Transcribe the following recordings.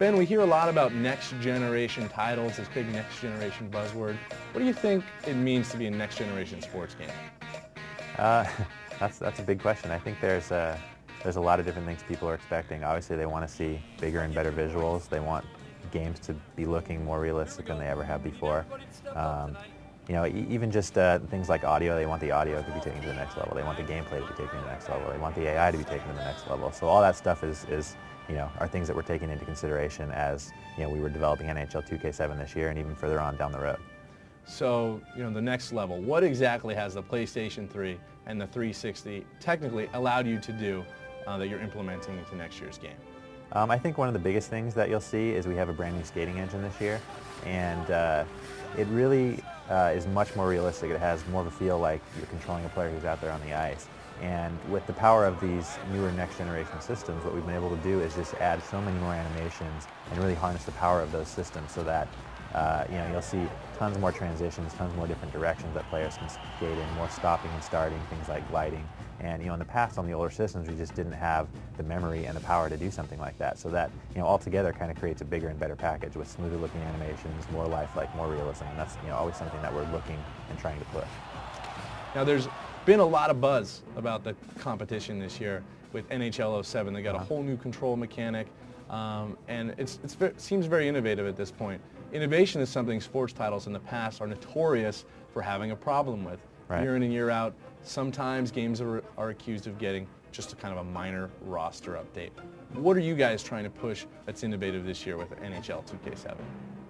Ben, we hear a lot about next generation titles, this big next generation buzzword. What do you think it means to be a next generation sports game? That's a big question. I think there's a lot of different things people are expecting. Obviously, they want to see bigger and better visuals. They want games to be looking more realistic than they ever have before. You know, even just things like audio, they want the audio to be taken to the next level. They want the gameplay to be taken to the next level. They want the AI to be taken to the next level. So all that stuff is you know, are things that we're taking into consideration as, you know, we were developing NHL 2K7 this year and even further on down the road. So, you know, the next level, what exactly has the PlayStation 3 and the 360 technically allowed you to do that you're implementing into next year's game? I think one of the biggest things that you'll see is we have a brand new skating engine this year, and it really is much more realistic. It has more of a feel like you're controlling a player who's out there on the ice. And with the power of these newer next generation systems, what we've been able to do is just add so many more animations and really harness the power of those systems so that you know, you'll see tons more transitions, tons more different directions that players can skate in, more stopping and starting, things like gliding. And you know, in the past on the older systems, we just didn't have the memory and the power to do something like that. So that, you know, altogether kind of creates a bigger and better package with smoother looking animations, more lifelike, more realism. And that's, you know, always something that we're looking and trying to push. Now there's been a lot of buzz about the competition this year with NHL 7. They got a whole new control mechanic, and it seems very innovative at this point. Innovation is something sports titles in the past are notorious for having a problem with. Right. Year in and year out, sometimes games are accused of getting just a kind of a minor roster update. What are you guys trying to push that's innovative this year with NHL 2K7?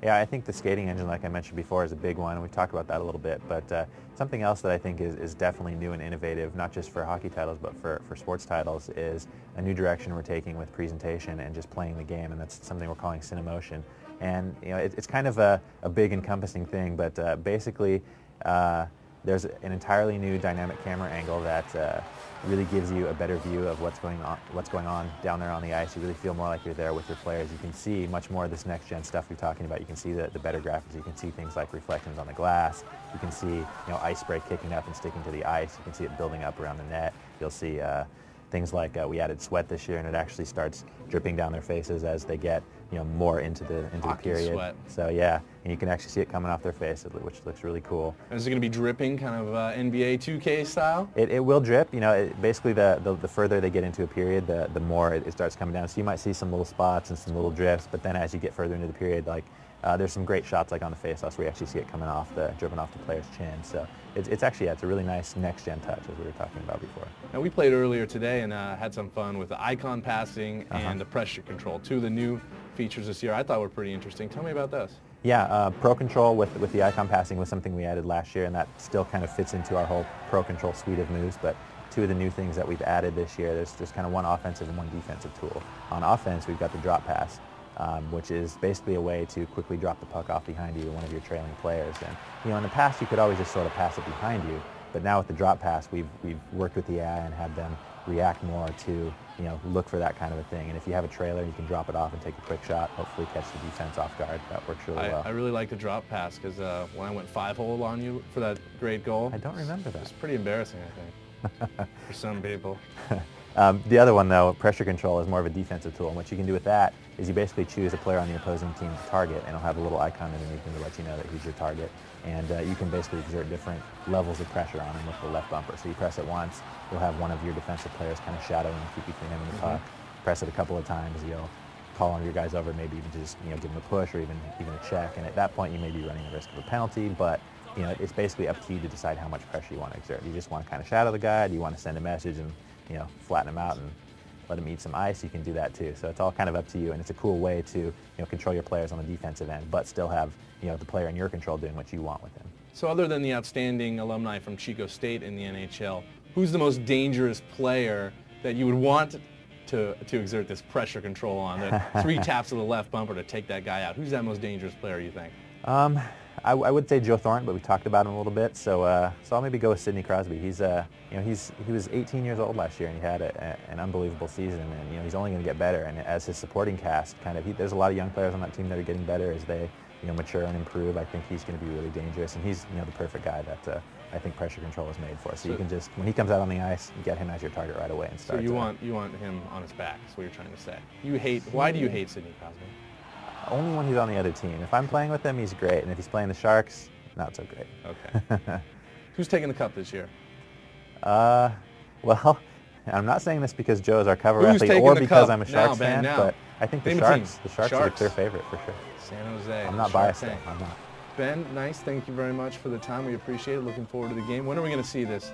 Yeah, I think the skating engine, like I mentioned before, is a big one, and we've talked about that a little bit, but something else that I think is definitely new and innovative, not just for hockey titles, but for sports titles, is a new direction we're taking with presentation and just playing the game, and that's something we're calling Cinemotion. And you know, it's kind of a big encompassing thing, but basically there's an entirely new dynamic camera angle that really gives you a better view of what's going on down there on the ice. You really feel more like you're there with your players. You can see much more of this next-gen stuff we're talking about. You can see the better graphics. You can see things like reflections on the glass. You can see, you know, ice spray kicking up and sticking to the ice. You can see it building up around the net. You'll see things like we added sweat this year, and it actually starts dripping down their faces as they get, you know, more into the period. Sweat. So yeah, and you can actually see it coming off their face, which looks really cool. And is it going to be dripping, kind of NBA 2K style? It will drip. You know, basically the further they get into a period, the more it starts coming down. So you might see some little spots and some little drifts, but then as you get further into the period, like there's some great shots like on the face-offs where you actually see it coming off dripping off the player's chin. So it's actually, yeah, it's a really nice next-gen touch, as we were talking about before. Now we played earlier today and had some fun with the icon passing and the pressure control, two of the new features this year I thought were pretty interesting. Tell me about this. Yeah, Pro Control with the icon passing was something we added last year, and that still kind of fits into our whole Pro Control suite of moves. But two of the new things that we've added this year, there's kind of one offensive and one defensive tool. On offense, we've got the drop pass, which is basically a way to quickly drop the puck off behind you, one of your trailing players. And you know, in the past, you could always just sort of pass it behind you, but now with the drop pass, we've worked with the AI and had them react more to, you know, look for that kind of a thing. And if you have a trailer, you can drop it off and take a quick shot, hopefully catch the defense off guard. That works really well. I really like the drop pass because when I went 5-hole on you for that great goal. I don't remember that. It's pretty embarrassing, I think, for some people. The other one, though, pressure control, is more of a defensive tool. And what you can do with that is you basically choose a player on the opposing team to target, and it'll have a little icon underneath him to let you know that he's your target. And you can basically exert different levels of pressure on him with the left bumper. So you press it once, you'll have one of your defensive players kind of shadowing and keep between him and the puck. Press it a couple of times, you'll call on your guys over, maybe even just, you know, give him a push or even a check. And at that point, you may be running the risk of a penalty, but you know, it's basically up to you to decide how much pressure you want to exert. You just want to kind of shadow the guy, do you want to send a message and, you know, flatten him out and let him eat some ice, you can do that too. So it's all kind of up to you, and it's a cool way to, you know, control your players on the defensive end, but still have, you know, the player in your control doing what you want with him. So other than the outstanding alumni from Chico State in the NHL, who's the most dangerous player that you would want to exert this pressure control on? The 3 taps of the left bumper to take that guy out. Who's that most dangerous player, you think? I would say Joe Thornton, but we talked about him a little bit. So I'll maybe go with Sidney Crosby. He's you know, he was 18 years old last year, and he had an unbelievable season. And you know, he's only going to get better. And as his supporting cast, there's a lot of young players on that team that are getting better as they, you know, mature and improve. I think he's going to be really dangerous, and he's, you know, the perfect guy that I think pressure control is made for. So you can just, when he comes out on the ice, you get him as your target right away and start. So you want him on his back. That's what you're trying to say. You hate. Why do you hate Sidney Crosby? Only when he's on the other team. If I'm playing with him, he's great, and if he's playing the Sharks, not so great. Okay. Who's taking the cup this year? Well, I'm not saying this because Joe is our cover Who's athlete or taking the because cup? I'm a Sharks fan, Ben, but I think the Name a Sharks. team. The Sharks are the clear favorite for sure. San Jose. I'm not Sharks biased though. tank. I'm not. Ben, nice. Thank you very much for the time. We appreciate it. Looking forward to the game. When are we going to see this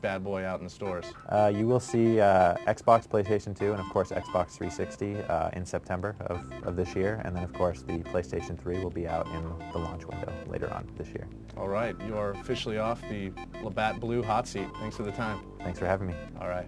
bad boy out in the stores? You will see Xbox, PlayStation 2, and of course Xbox 360 in September of this year, and then of course the PlayStation 3 will be out in the launch window later on this year. All right. You are officially off the Labatt Blue hot seat. Thanks for the time. Thanks for having me. All right.